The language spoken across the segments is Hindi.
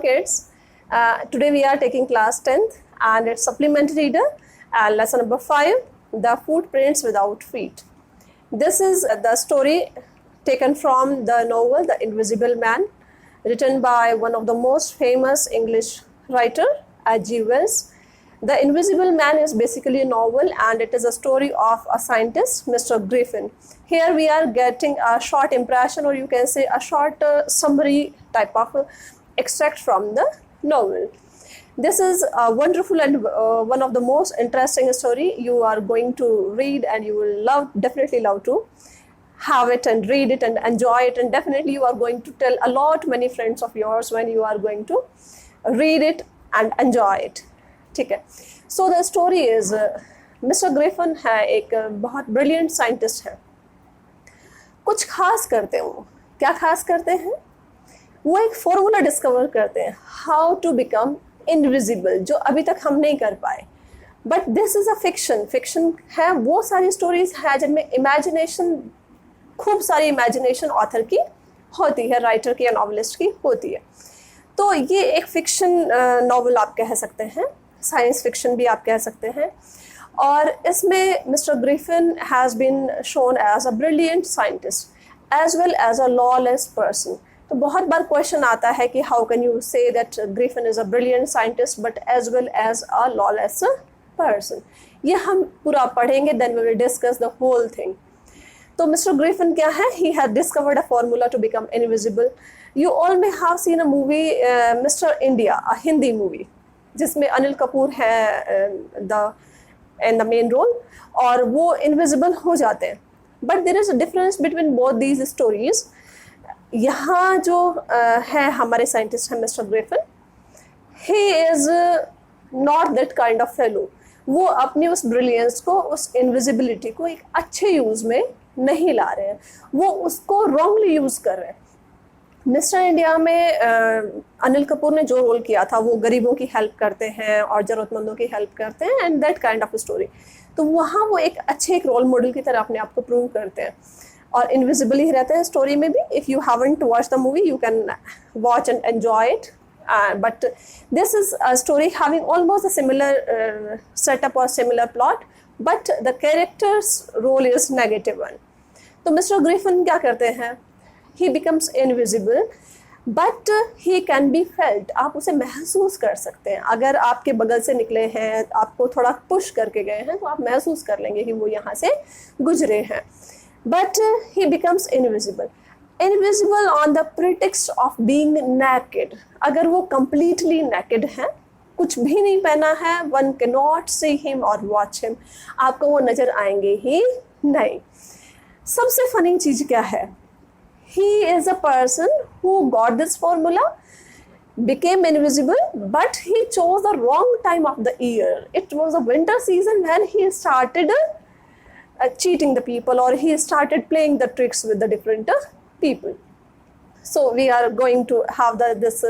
kids. Today we are taking class 10th and it's supplementary reader and lesson number 5, The Footprints Without Feet. This is the story taken from the novel The Invisible Man, written by one of the most famous English writer, H.G. Wells. The Invisible Man is basically a novel and it is a story of a scientist, Mr. Griffin. Here we are getting a short impression, or you can say a short summary type of extract from the novel. This is a wonderful and one of the most interesting story you are going to read, and you will definitely love to have it and read it and enjoy it, and definitely you are going to tell a lot many friends of yours when you are going to read it and enjoy it. ठीक है. So the story is Mr. Griffin है एक बहुत brilliant scientist है. कुछ खास करते हैं वो. क्या खास करते हैं? वो एक फॉर्मूला डिस्कवर करते हैं, हाउ टू बिकम इनविजिबल, जो अभी तक हम नहीं कर पाए. But this is a fiction है. वो सारी स्टोरीज है जिनमें इमेजिनेशन, खूब सारी इमेजिनेशन ऑथर की होती है, राइटर की या नॉवलिस्ट की होती है. तो ये एक फिक्शन नॉवल आप कह सकते हैं, साइंस फिक्शन भी आप कह सकते हैं. और इसमें mister Griffin has been shown as a brilliant scientist as well as a lawless person. तो बहुत बार क्वेश्चन आता है कि how can you say that Griffin is a brilliant scientist but as well as a lawless person. ये हम पूरा पढ़ेंगे, then we will discuss the whole thing. तो मिस्टर ग्रिफिन क्या है? He had discovered a formula to become invisible. You all may have seen a movie mister India, a Hindi movie जिसमें अनिल कपूर है इन द मेन रोल, और वो इनविजिबल हो जाते हैं. But there is a difference between both these stories. यहाँ जो है हमारे साइंटिस्ट हैं mister Griffin, he is not that kind of fellow. वो अपनी उस ब्रिलियंस को, उस इनविजिबिलिटी को एक अच्छे यूज़ में नहीं ला रहे हैं, वो उसको रॉन्गली यूज़ कर रहे हैं. मिस्टर इंडिया में अनिल कपूर ने जो रोल किया था, वो गरीबों की हेल्प करते हैं और ज़रूरतमंदों की हेल्प करते हैं, and that kind of story. तो वहाँ वो एक अच्छे एक रोल मॉडल की तरह अपने आप को प्रूव करते हैं और इनविजिबल ही रहते हैं स्टोरी में भी. If you haven't watch the movie you can watch and enjoy it. But this is a story having almost a similar setup और similar plot, but the characters role is negative one. तो मिस्टर ग्रिफिन क्या करते हैं? He becomes invisible, but he can be felt. आप उसे महसूस कर सकते हैं. अगर आपके बगल से निकले हैं, आपको थोड़ा पुश करके गए हैं, तो आप महसूस कर लेंगे कि वो यहाँ से गुजरे हैं. But he becomes invisible. Invisible on the pretext of being naked. अगर वो completely naked है, कुछ भी नहीं पहना है, one cannot see him or watch him. आपको वो नज़र आएंगे ही नहीं. सबसे फनी चीज़ क्या है? He is a person who got this formula, became invisible, but he chose the wrong time of the year. It was a winter season when he started cheating the people, or he started playing the tricks with the different people. So we are going to have this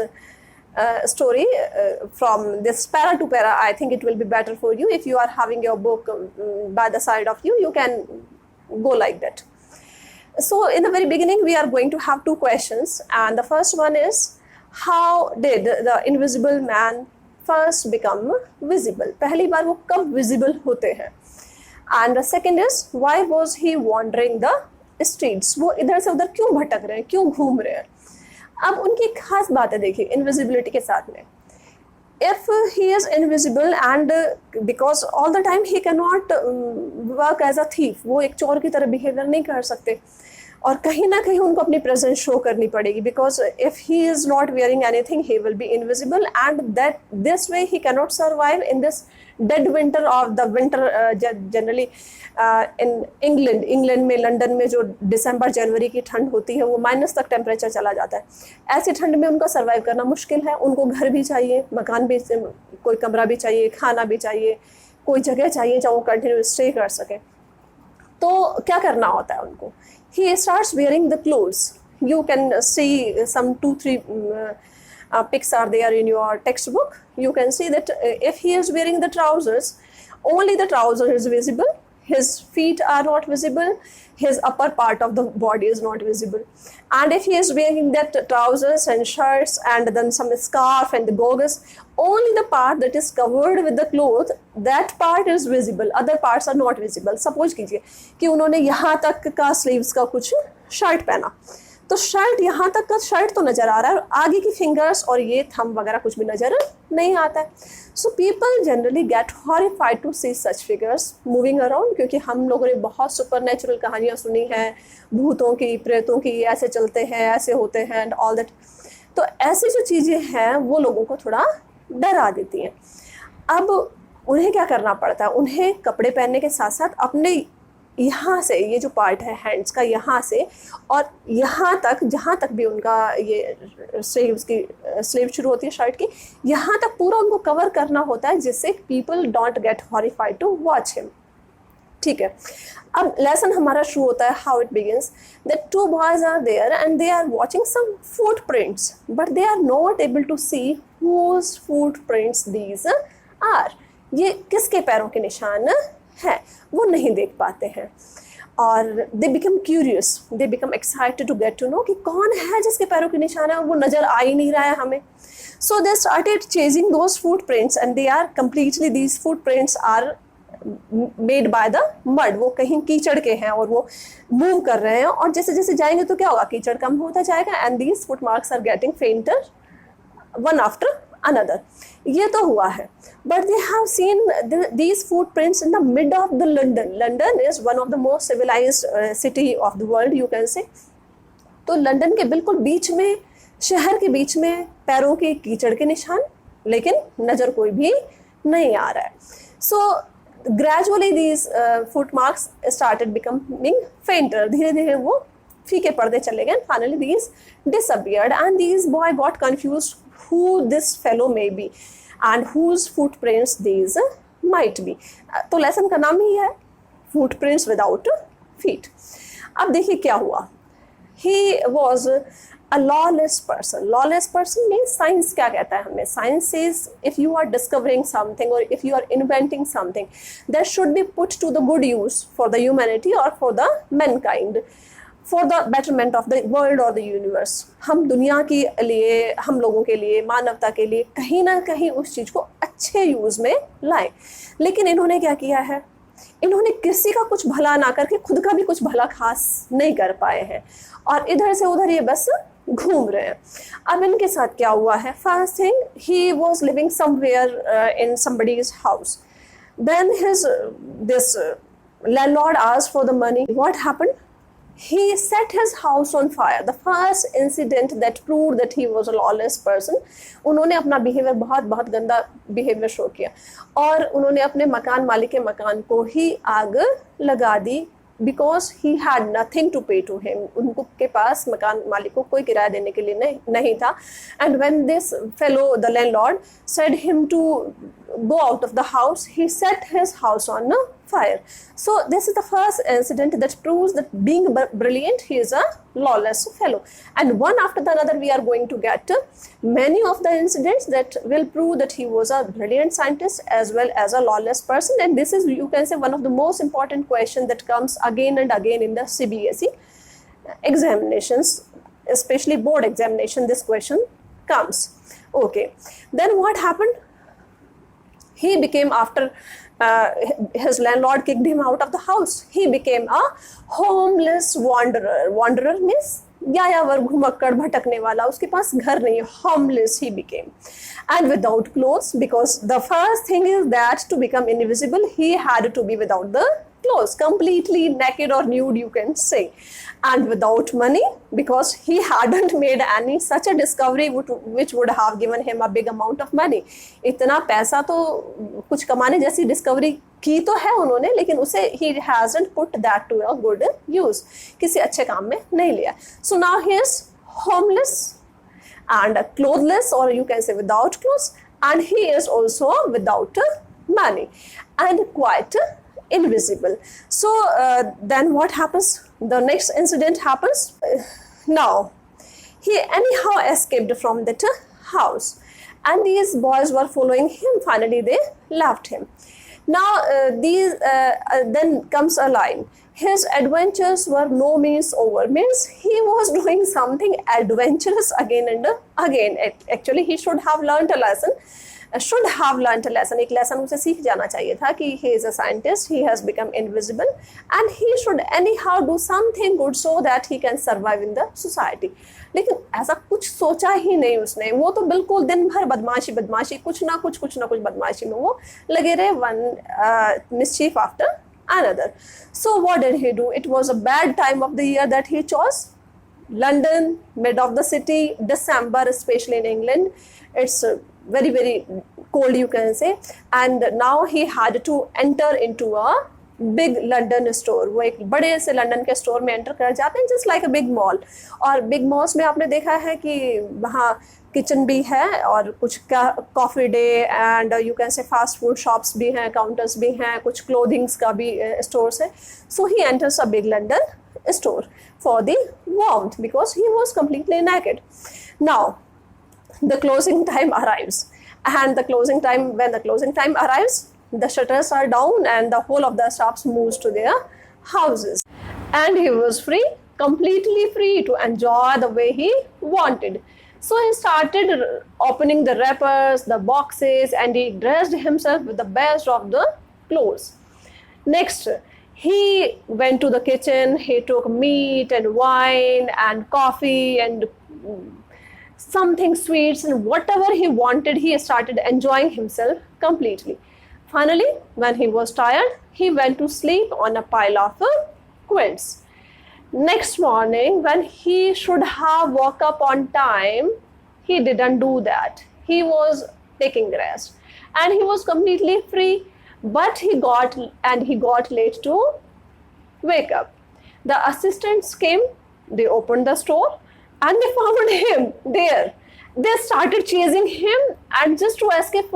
story from this para to para. I think it will be better for you. If you are having your book by the side of you, you can go like that. So in the very beginning we are going to have two questions, and the first one is, how did the invisible man first become visible? पहली बार वो कब visible होते हैं? And the second is, why was he wandering the streets? वो इधर से उधर क्यों भटक रहे हैं, क्यों घूम रहे हैं? अब उनकी खास बातें देखिए invisibility के साथ में. If he is invisible and because all the time he cannot work as a thief, वो एक चोर की तरह बिहेवियर नहीं कर सकते, और कहीं ना कहीं उनको अपनी प्रेजेंस शो करनी पड़ेगी, because if he is not wearing anything he will be invisible, and that this way he cannot survive in this dead winter of the winter. Generally in England में, लंदन में जो दिसंबर जनवरी की ठंड होती है, वो माइनस तक टेम्परेचर चला जाता है. ऐसी ठंड में उनको सर्वाइव करना मुश्किल है. उनको घर भी चाहिए, मकान भी, कोई कमरा भी चाहिए, खाना भी चाहिए, कोई जगह चाहिए जहाँ वो कंटिन्यू स्टे कर सके. तो क्या करना होता है उनको? He starts wearing the clothes. You can see some 2-3 pics are there in your textbook. You can see that if he is wearing the trousers, only the trouser is visible. his feet are not visible, his upper part of the body is not visible. And if he is wearing that trousers and shirts and then some scarf and the goggles, only the part that is covered with the cloth, that part is visible, other parts are not visible. Suppose कीजिए कि उन्होंने यहाँ तक का स्लीव्स का कुछ शर्ट पहना, तो शर्ट यहाँ तक का शर्ट तो नज़र आ रहा है, आगे की फिंगर्स और ये थंब वगैरह कुछ भी नज़र नहीं आता है. So people generally get horrified to see such figures moving around, क्योंकि हम लोगों ने बहुत सुपर नेचुरल कहानियाँ सुनी हैं, भूतों की, प्रेतों की, ऐसे चलते हैं, ऐसे होते हैं एंड ऑल दैट. तो ऐसी जो चीज़ें हैं वो लोगों को थोड़ा डरा देती हैं. अब उन्हें क्या करना पड़ता है, उन्हें कपड़े पहनने के साथ साथ अपने यहाँ से, ये जो पार्ट है हैंड्स का, यहाँ से और यहाँ तक, जहाँ तक भी उनका ये स्लीव शुरू होती है शर्ट की, यहाँ तक पूरा उनको कवर करना होता है, जिससे people don't get horrified to watch him. ठीक है, अब लेसन हमारा शुरू होता है. How it begins that two boys are there and they are watching some footprints, but they are not able to see whose footprints these are. ये किसके पैरों के निशान है वो नहीं देख पाते हैं. और they become curious, they become excited to get to know कि कौन है जिसके पैरों के निशान है और वो नज़र आ ही नहीं रहा है हमें. So they started chasing those footprints and they are completely, these footprints are made by the mud. वो कहीं कीचड़ के हैं और वो मूव कर रहे हैं, और जैसे जैसे जाएंगे तो क्या होगा, कीचड़ कम होता जाएगा and these foot marks are getting fainter one after another. ये तो हुआ है, but they have seen these footprints in the mid of the London. London is one of the most civilized city of the world, you can say. तो लंदन के बिल्कुल बीच में, शहर के बीच में पैरों के कीचड़ के निशान, लेकिन नज़र कोई भी नहीं आ रहा है. So gradually these footmarks started becoming fainter. धीरे धीरे वो फीके पड़ते चले गए. Finally these disappeared and these boy got confused who this fellow may be and whose footprints these might be. तो लेसन का नाम ही है footprints without feet. अब देखिए क्या हुआ. He was a lawless person. Lawless person means science क्या कहता है हमें. Science says if you are discovering something or if you are inventing something, that should be put to the good use for the humanity or for the mankind, for the betterment of the world or the universe. हम दुनिया के लिए, हम लोगों के लिए, मानवता के लिए कहीं ना कहीं उस चीज़ को अच्छे यूज़ में लाएं. लेकिन इन्होंने क्या किया है, इन्होंने किसी का कुछ भला ना करके खुद का भी कुछ भला खास नहीं कर पाए हैं और इधर से उधर ये बस घूम रहे हैं. अब इनके साथ क्या हुआ है. First thing, he was living somewhere in somebody's house. Then this landlord asked for the money. What happened? He set his house on fire. The first incident that proved that he was a lawless person. उन्होंने अपना बिहेवियर बहुत गंदा बिहेवियर शो किया और उन्होंने अपने मकान मालिक के मकान को ही आग लगा दी, because he had nothing to pay to him. उनको के पास मकान मालिक को कोई किराया देने के लिए नहीं था. And when this fellow, the landlord, said him to go out of the house, he set his house on fire. So this is the first incident that proves that being brilliant, he is a lawless fellow. And one after the other we are going to get many of the incidents that will prove that he was a brilliant scientist as well as a lawless person. And this is, you can say, one of the most important questions that comes again and again in the CBSE examinations, especially board examination. This question comes. Okay, then what happened? He became, after his landlord kicked him out of the house, he became a homeless wanderer. Wanderer means यायावर, घुमक्कड़, भटकने वाला, उसके पास घर नहीं है. Homeless he became, and without clothes, because the first thing is that to become invisible he had to be without the clothes, completely naked or nude, you can say. And without money, because he hadn't made any such a discovery which would have given him a big amount of money. इतना पैसा तो कुछ कमाने जैसी डिस्कवरी की तो है उन्होंने, लेकिन उसे he hasn't put that to a good use, किसी अच्छे काम में नहीं लिया. So now he is homeless and clothless, or you can say without clothes, and he is also without money and quite invisible. So then what happens? The next incident happens. Now he anyhow escaped from that house and these boys were following him. Finally they left him. Now then comes a line. His adventures were no means over, means he was doing something adventurous again and again. Actually he should have learned a lesson, एक लेसन उसे सीख जाना चाहिए था कि he is a scientist, he has become invisible and he should anyhow do something good so that he can survive in the society. लेकिन ऐसा कुछ सोचा ही नहीं उसने, वो तो बिल्कुल दिन भर बदमाशी कुछ ना कुछ बदमाशी में वो लगे रहे, one mischief after another. So what did he do? It was a bad time of the year that he chose. London, mid of the city, December, especially in England, it's very very cold, you can say, and now he had to enter into a big London store. वो एक बड़े से लंदन के स्टोर में एंटर कर जाते हैं, just like a big mall. और बिग मॉल्स में आपने देखा है कि वहाँ किचन भी है और कुछ coffee day and you can say fast food shops भी हैं, काउंटर्स भी हैं, कुछ क्लोथिंग्स का भी स्टोर्स है. So he enters a big London store for the warmth because he was completely naked. Now the closing time arrives, and when the closing time arrives, the shutters are down and the whole of the shops moves to their houses, and he was free, completely free to enjoy the way he wanted. So he started opening the wrappers, the boxes, and he dressed himself with the best of the clothes. Next, he went to the kitchen, he took meat and wine and coffee and something sweets and whatever he wanted, he started enjoying himself completely. Finally, when he was tired, he went to sleep on a pile of quilts. Next morning, when he should have woke up on time, he didn't do that. He was taking rest and he was completely free, but he got late to wake up. The assistants came, they opened the store and they found him there. They started chasing him, and just to escape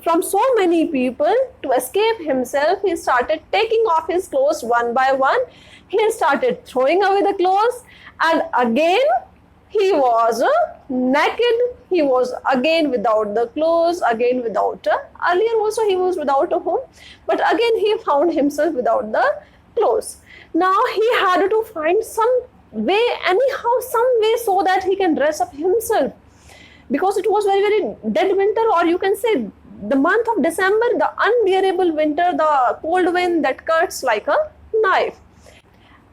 from so many people, to escape himself, he started taking off his clothes one by one. He started throwing away the clothes, and again he was naked. He was again without the clothes, again without earlier also he was without a home, but again he found himself without the clothes. Now he had to find some way, anyhow, some way, so that he can dress up himself, because it was very very dead winter, or you can say the month of December, the unbearable winter, the cold wind that cuts like a knife.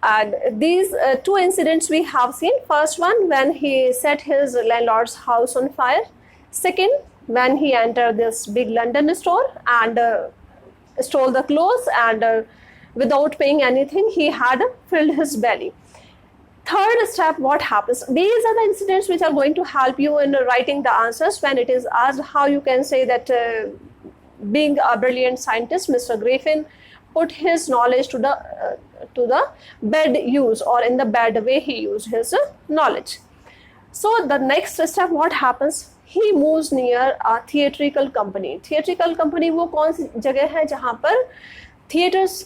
And these two incidents we have seen. First one, when he set his landlord's house on fire. Second, when he entered this big London store and stole the clothes, and without paying anything he had filled his belly. Third step, what happens? These are the incidents which are going to help you in writing the answers when it is asked how you can say that being a brilliant scientist, Mr. Griffin put his knowledge to the bad use, or in the bad way he used his knowledge. So the next step, what happens? He moves near a theatrical company. Theatrical company वो कौन सी जगह है जहाँ पर थिएटर्स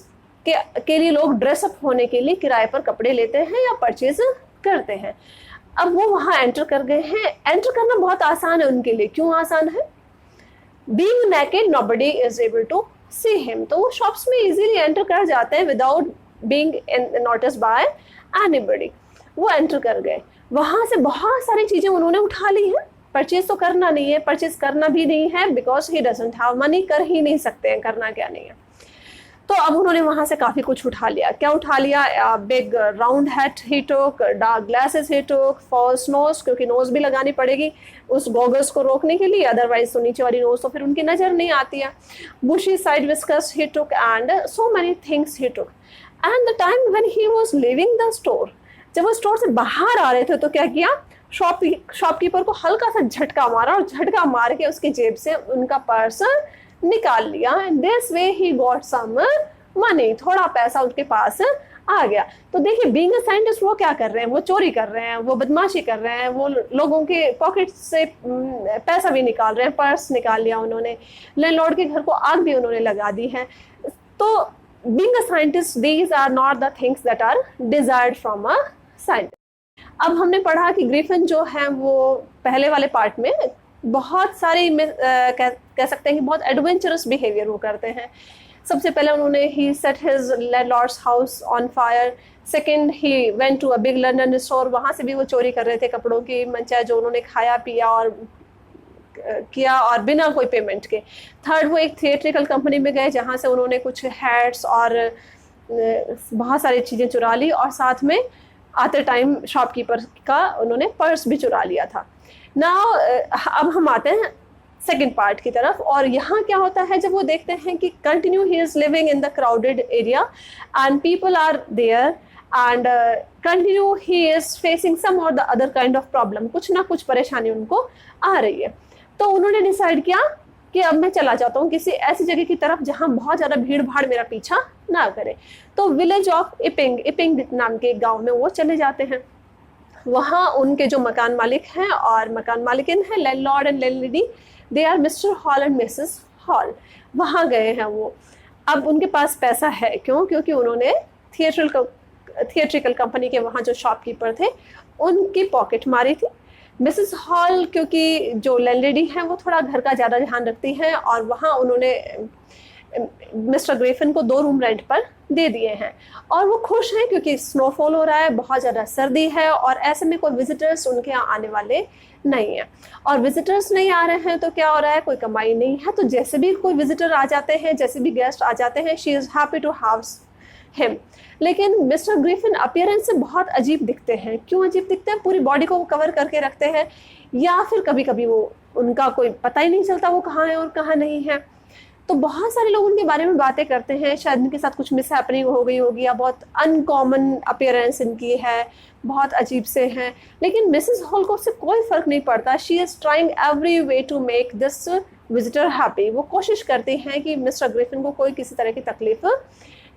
के लिए लोग ड्रेसअप होने के लिए किराए पर कपड़े लेते हैं या परचेज करते हैं. अब वो वहाँ एंटर कर गए हैं. एंटर करना बहुत आसान है उनके लिए. क्यों आसान है? Being naked, nobody is able to see him. तो वो शॉप्स में इजीली एंटर कर जाते हैं without being notice by anybody. वो एंटर कर गए. वहाँ से बहुत सारी चीज़ें उन्होंने उठा ली हैं. परचेज तो करना नहीं है, परचेज करना भी नहीं है, because he doesn't have money. कर ही नहीं सकते हैं, करना क्या नहीं है. तो अब उन्होंने वहाँ से काफ़ी कुछ उठा लिया. क्या उठा लिया? बिग राउंड हैट ही टुक, डार्क ग्लासेस ही टुक, फॉल्स नोज, क्योंकि नोज भी लगानी पड़ेगी उस गॉगल्स को रोकने के लिए, अदरवाइज तो नीचे वाली नोज तो फिर उनकी नज़र नहीं आती है. Bushy side whiskers he took and so many things he took. And the time when he was leaving the store, जब वो स्टोर से बाहर आ रहे थे तो क्या किया? शॉपकीपर को हल्का सा झटका मारा और झटका मार के उसकी जेब से उनका पर्स निकाल लिया. And this way he got some money. थोड़ा पैसा उनके पास आ गया. तो देखिए, बीइंग अ साइंटिस्ट वो क्या कर रहे हैं? वो चोरी कर रहे हैं, वो बदमाशी कर रहे हैं, वो लोगों के पॉकेट से पैसा भी निकाल रहे हैं. पर्स निकाल लिया उन्होंने. लैंडलॉर्ड के घर को आग भी उन्होंने लगा दी है. तो being a scientist, these are not the things that are desired from a scientist. अब हमने पढ़ा कि ग्रिफिन जो है वो पहले वाले पार्ट में बहुत सारी कह सकते हैं कि बहुत एडवेंचरस बिहेवियर वो करते हैं. सबसे पहले उन्होंने he set his landlord's house on fire, second he went to a big London store, वहाँ से भी वो चोरी कर रहे थे कपड़ों की मंचा जो उन्होंने खाया पिया और किया और बिना कोई पेमेंट के। थर्ड वो एक थिएट्रिकल कंपनी में गए जहाँ से उन्होंने कुछ हैट्स और बहुत सारी चीज़ें चुरा ली और साथ में आते टाइम शॉपकीपर का उन्होंने पर्स भी चुरा लिया था। नाउ अब हम आते हैं सेकेंड पार्ट की तरफ, और यहाँ क्या होता है जब वो देखते हैं कि continue he is living in the crowded area and people are there and continue he is facing some or the other kind of problem, कुछ ना कुछ परेशानी उनको आ रही है। तो उन्होंने डिसाइड किया कि अब मैं चला जाता हूँ किसी ऐसी जगह की तरफ जहाँ बहुत ज़्यादा भीड़ भाड़ मेरा पीछा ना करे। तो विलेज ऑफ इपिंग, इपिंग नाम के एक गाँव में वो चले जाते हैं। वहाँ उनके जो मकान मालिक हैं और मकान मालिकिन हैं, landlord and landlady, they are Mr Hall and Mrs Hall. वहाँ गए हैं वो। अब उनके पास पैसा है, क्यों? क्योंकि उन्होंने थिएट्रिकल कंपनी के वहाँ जो शॉपकीपर थे उनकी पॉकेट मारी थी। मिसेस हॉल क्योंकि जो लैंडलेडी हैं वो थोड़ा घर का ज़्यादा ध्यान रखती हैं और वहाँ उन्होंने मिस्टर ग्रिफिन को 2 रूम रेंट पर दे दिए हैं और वो खुश हैं क्योंकि स्नोफॉल हो रहा है, बहुत ज़्यादा सर्दी है और ऐसे में कोई विजिटर्स उनके यहाँ आने वाले नहीं है। और विजिटर्स नहीं आ रहे हैं तो क्या हो रहा है, कोई कमाई नहीं है, तो जैसे भी कोई विजिटर आ जाते हैं, जैसे भी गेस्ट आ जाते हैं, she is happy to have him. लेकिन मिस्टर ग्रिफिन अपीयरेंस से बहुत अजीब दिखते हैं। क्यों अजीब दिखते हैं? पूरी बॉडी को कवर करके रखते हैं या फिर कभी कभी वो उनका कोई पता ही नहीं चलता वो कहाँ है और कहाँ नहीं है। तो बहुत सारे लोग उनके बारे में बातें करते हैं, शायद इनके साथ कुछ मिस हैपनिंग हो गई होगी या बहुत अनकॉमन अपीयरेंस इनकी है, बहुत अजीब से हैं। लेकिन मिसेस हॉल को उससे कोई फ़र्क नहीं पड़ता। She is trying every way to make this visitor happy. वो कोशिश करती हैं कि मिस्टर ग्रिफिन को कोई किसी तरह की तकलीफ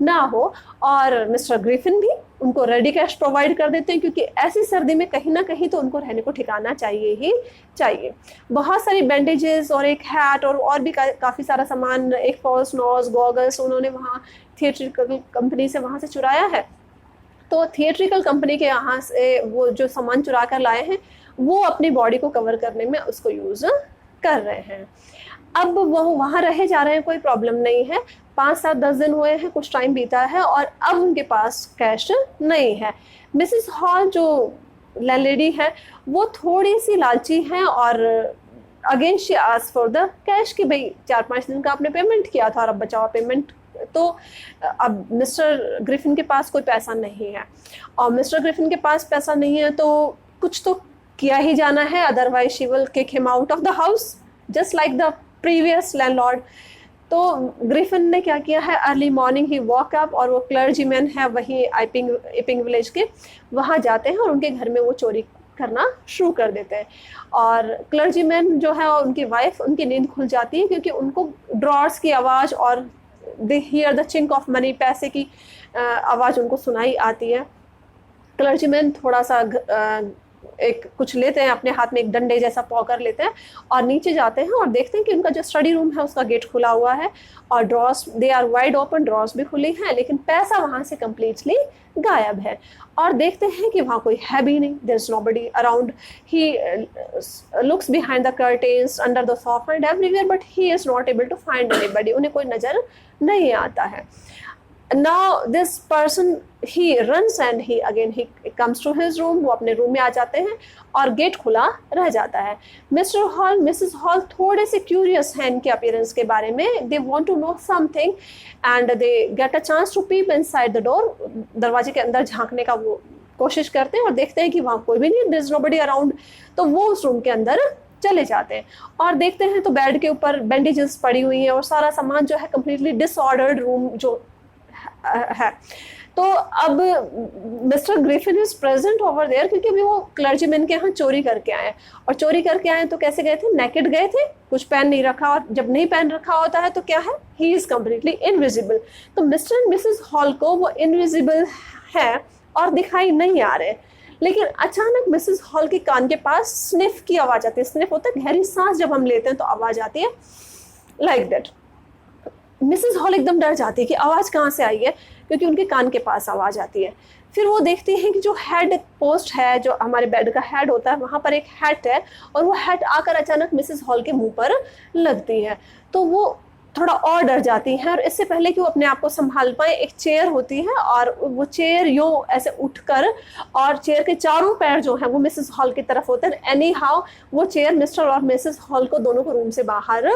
ना हो और मिस्टर ग्रिफिन भी उनको रेडी कैश प्रोवाइड कर देते हैं क्योंकि ऐसी सर्दी में कहीं ना कहीं तो उनको रहने को ठिकाना चाहिए ही चाहिए। बहुत सारी बैंडेजेस और एक हैट और भी काफ़ी सारा सामान, एक फॉल्स नोज, गॉगल्स उन्होंने वहाँ थिएट्रिकल कंपनी से वहाँ से चुराया है। तो थिएट्रिकल कंपनी के यहाँ से वो जो सामान चुरा कर लाए हैं वो अपनी बॉडी को कवर करने में उसको यूज़ कर रहे हैं। अब वो वहाँ रहे जा रहे हैं, कोई प्रॉब्लम नहीं है। 5, 7, 10 दिन हुए हैं, कुछ टाइम बीता है और अब उनके पास कैश नहीं है। मिसेस हॉल जो लैंडलेडी है वो थोड़ी सी लालची हैं और again she ask for the cash कि भाई 4-5 दिन का आपने पेमेंट किया था और अब बचा हुआ पेमेंट। तो अब मिस्टर ग्रिफिन के पास कोई पैसा नहीं है और मिस्टर ग्रिफिन के पास पैसा नहीं है तो कुछ तो किया ही जाना है, otherwise she will kick him out of the house just like the previous landlord. तो ग्रिफिन ने क्या किया है, अर्ली मॉर्निंग ही वॉक अप और वो क्लर्जीमैन है वहीं इपिंग विलेज के, वहाँ जाते हैं और उनके घर में वो चोरी करना शुरू कर देते हैं। और क्लर्जीमैन जो है और उनकी वाइफ, उनकी नींद खुल जाती है क्योंकि उनको ड्रॉर्स की आवाज़ और they hear the chink of money, पैसे की आवाज़ उनको सुनाई आती है। क्लर्जीमैन थोड़ा सा एक कुछ लेते हैं अपने हाथ में, एक डंडे जैसा पॉकर लेते हैं और नीचे जाते हैं और देखते हैं कि उनका जो स्टडी रूम है उसका गेट खुला हुआ है और drawers they are wide open, drawers भी खुली हैं, लेकिन पैसा वहाँ से कम्प्लीटली गायब है। और देखते हैं कि वहाँ कोई है भी नहीं, there is nobody around. He looks behind the curtains, under the sofa and everywhere, but he is not able to find anybody. उन्हें कोई नज़र नहीं आता है। Now this person he runs and he comes to his room, वो अपने रूम में आ जाते हैं और गेट खुला रह जाता है। मिस्टर हॉल, मिसेस हॉल थोड़े से क्यूरियस हैं इनके अपीयरेंस के बारे में, they want to know something and they get a chance to peep inside the door. दरवाजे के अंदर झांकने का वो कोशिश करते हैं और देखते हैं कि वहाँ कोई भी नहीं, देयर इज नोबडी अराउंड। तो वो उस रूम के अंदर चले जाते हैं और देखते हैं तो बेड के ऊपर बैंडेजेस पड़ी हुई हैं और सारा सामान जो है कम्प्लीटली डिसऑर्डर्ड रूम जो है। तो अब Mr Griffin is present over there क्योंकि अभी वो क्लर्जीमैन के यहाँ चोरी करके आए और चोरी करके आए तो कैसे गए थे, नेकेड गए थे, कुछ पहन नहीं रखा, और जब नहीं पहन रखा होता है तो क्या है, ही इज कम्प्लीटली इनविजिबल। तो मिस्टर एंड मिसेस हॉल को वो इनविजिबल है और दिखाई नहीं आ रहे। लेकिन अचानक मिसेस हॉल के कान के पास स्निफ की आवाज़ आती है। स्निफ होता है गहरी सांस जब हम लेते हैं तो आवाज़ आती है लाइक दैट। मिसेस हॉल एकदम डर जाती है कि आवाज़ कहाँ से आई है क्योंकि उनके कान के पास आवाज़ आती है। फिर वो देखती हैं कि जो हेड पोस्ट है, जो हमारे बेड का हेड होता है, वहाँ पर एक हैट है और वो हैट आकर अचानक मिसेस हॉल के मुंह पर लगती है। तो वो थोड़ा और डर जाती हैं, और इससे पहले कि वो अपने आप को संभाल पाए, एक चेयर होती है और वो चेयर यूँ ऐसे उठकर, और चेयर के चारों पैर जो हैं वो मिसेस हॉल की तरफ होते हैं। एनी हाउ वो चेयर मिस्टर और मिसेस हॉल को दोनों को रूम से बाहर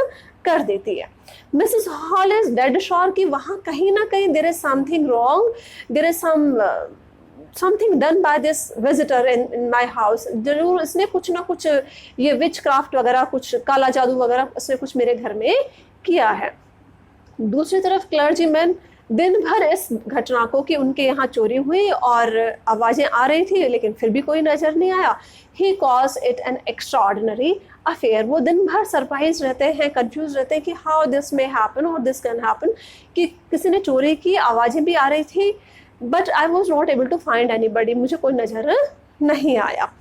कर देती है। Mrs Hall is dead sure कि वहाँ कहीं ना कहीं there is something wrong, there is something done by this visitor in my house. जरूर इसने कुछ ना कुछ ये विच क्राफ्ट वगैरह, कुछ काला जादू वगैरह उसने कुछ मेरे घर में किया है। दूसरी तरफ क्लर्जीमैन दिन भर इस घटना को कि उनके यहाँ चोरी हुई और आवाज़ें आ रही थी लेकिन फिर भी कोई नज़र नहीं आया, he calls it an extraordinary affair. वो दिन भर सरप्राइज रहते हैं, कंफ्यूज रहते हैं कि हाउ दिस मे हैपन और दिस कैन हैपन, कि किसी ने चोरी की, आवाज़ें भी आ रही थी, but I was not able to find anybody, मुझे कोई नज़र नहीं आया।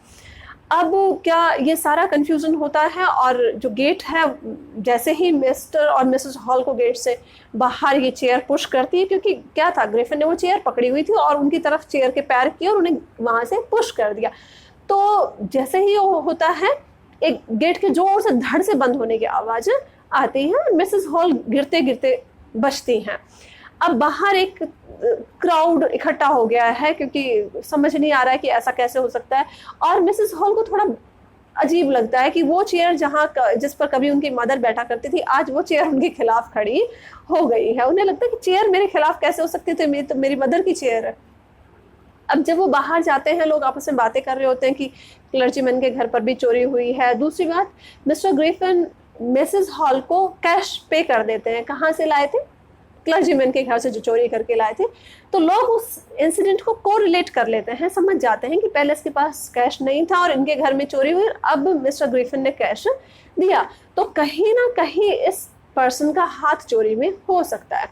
अब क्या ये सारा कंफ्यूजन होता है, और जो गेट है, जैसे ही मिस्टर और मिसेस हॉल को गेट से बाहर ये चेयर पुश करती है, क्योंकि क्या था, ग्रिफिन ने वो चेयर पकड़ी हुई थी और उनकी तरफ चेयर के पैर किए और उन्हें वहाँ से पुश कर दिया। तो जैसे ही वो होता है, एक गेट के जोर से धड़ से बंद होने की आवाज़ आती है, मिसेस हॉल गिरते गिरते बचती हैं। अब बाहर एक क्राउड इकट्ठा हो गया है, क्योंकि समझ नहीं आ रहा है कि ऐसा कैसे हो सकता है, और मिसेस हॉल को थोड़ा अजीब लगता है कि वो चेयर जिस पर कभी उनकी मदर बैठा करती थी, आज वो चेयर उनके खिलाफ खड़ी हो गई है। उन्हें लगता है कि चेयर मेरे खिलाफ कैसे हो सकती थी, तो मेरी मदर की चेयर है। अब जब वो बाहर जाते हैं, लोग आपस में बातें कर रहे होते हैं कि क्लर्जीमैन के घर पर भी चोरी हुई है। दूसरी बात, मिस्टर ग्रिफिन मिसेस हॉल को कैश पे कर देते हैं। कहाँ से लाए थे? क्लर्जीमैन के घर से जो चोरी करके लाए थे। तो लोग उस इंसिडेंट को कोरिलेट कर लेते हैं, समझ जाते हैं कि पहले इसके पास कैश नहीं था और इनके घर में चोरी हुई, अब मिस्टर ग्रिफिन ने कैश दिया, तो कहीं ना कहीं इस पर्सन का हाथ चोरी में हो सकता है।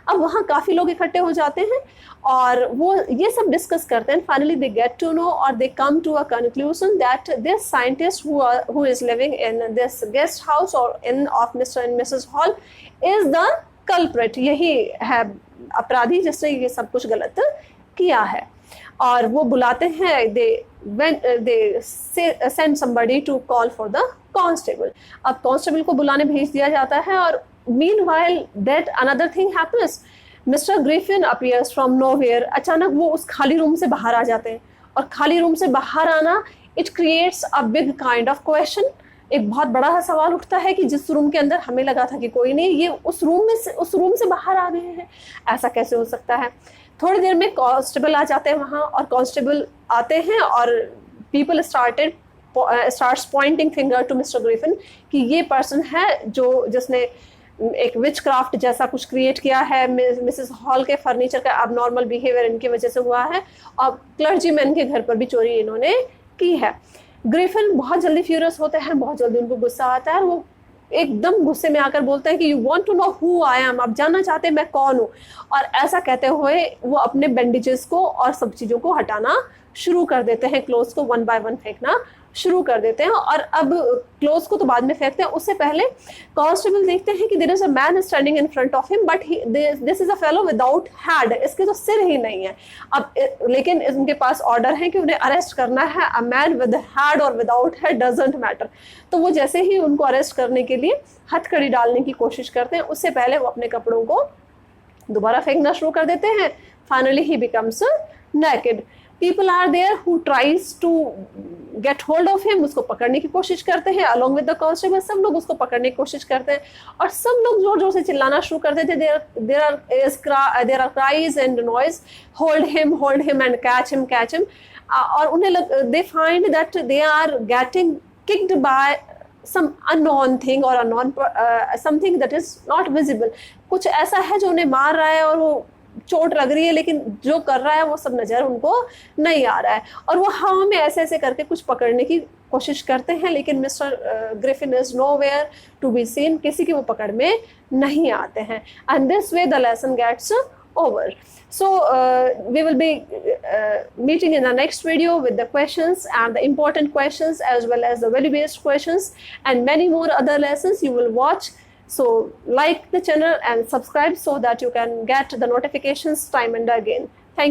अब वहाँ काफ़ी लोग इकट्ठे हो जाते हैं और वो ये सब डिस्कस करते हैं। Finally they get to know और they come to a conclusion that this scientist who is living in this guest house or inn of mister and Mrs Hall is the culprit. यही है अपराधी जिसने ये सब कुछ गलत किया है। और वो बुलाते हैं, they send somebody to call for the constable. अब कांस्टेबल को बुलाने भेज दिया जाता है, और meanwhile that another thing happens, Mr. Griffin appears from nowhere। अचानक वो उस खाली रूम से बाहर आ जाते हैं, और खाली रूम से बाहर आना it creates a big kind of question। एक बहुत बड़ा सा सवाल उठता है कि जिस रूम के अंदर हमें लगा था कि कोई नहीं, ये उस रूम से बाहर आ गए हैं, ऐसा कैसे हो सकता है। थोड़ी देर में कांस्टेबल आ जाते हैं वहाँ, और कांस्टेबल आते हैं और people starts pointing finger to Mr Griffin कि ये पर्सन है जिसने एक विच क्राफ्ट जैसा कुछ क्रिएट किया है। मिसेस हॉल के फर्नीचर का अबनॉर्मल बिहेवियर इनकी वजह से हुआ है, और क्लर्जीमैन के घर पर भी चोरी इन्होंने की है। ग्रिफिन बहुत जल्दी फ्यूरियस होते हैं, बहुत जल्दी उनको गुस्सा आता है, वो एकदम गुस्से में आकर बोलते हैं कि you want to know who I am, आप जानना चाहते हैं मैं कौन हूँ। और ऐसा कहते हुए वो अपने बैंडेजेस को और सब चीज़ों को हटाना शुरू कर देते हैं, क्लोथ्स को वन बाय वन फेंकना शुरू कर देते हैं। और अब क्लोथ्स को तो बाद में फेंकते हैं, उससे पहले कांस्टेबल देखते हैं कि there is a man standing in front of him, but this is a fellow without head, इसके तो सिर ही नहीं है। अब लेकिन उनके पास ऑर्डर है कि उन्हें अरेस्ट करना है। अ मैन विद हैड और विदाउट हैड डजंट मैटर। तो वो जैसे ही उनको अरेस्ट करने के लिए हथकड़ी डालने की कोशिश करते हैं, उससे पहले वो अपने कपड़ों को दोबारा फेंकना शुरू कर देते हैं। Finally he becomes naked। People are there who tries to get hold of him, उसको पकड़ने की कोशिश करते हैं along with the constable। सब लोग उसको पकड़ने की कोशिश करते हैं, और सब लोग जोर जोर से चिल्लाना शुरू कर देते हैं। there are cries and noise, hold him and catch him। और उन्हें they find that they are getting kicked by some unknown thing or something that is not visible। कुछ ऐसा है जो उन्हें मार रहा है और वो चोट लग रही है, लेकिन जो कर रहा है वो सब नज़र उनको नहीं आ रहा है। और वो हवा में ऐसे ऐसे करके कुछ पकड़ने की कोशिश करते हैं, लेकिन Mr Griffin is nowhere to be seen, किसी की वो पकड़ में नहीं आते हैं। And this way the lesson gets over। So we will be meeting in the next video with the questions and the important questions as well as the value based questions and many more other lessons you will watch। So like the channel and subscribe so that you can get the notifications time and again।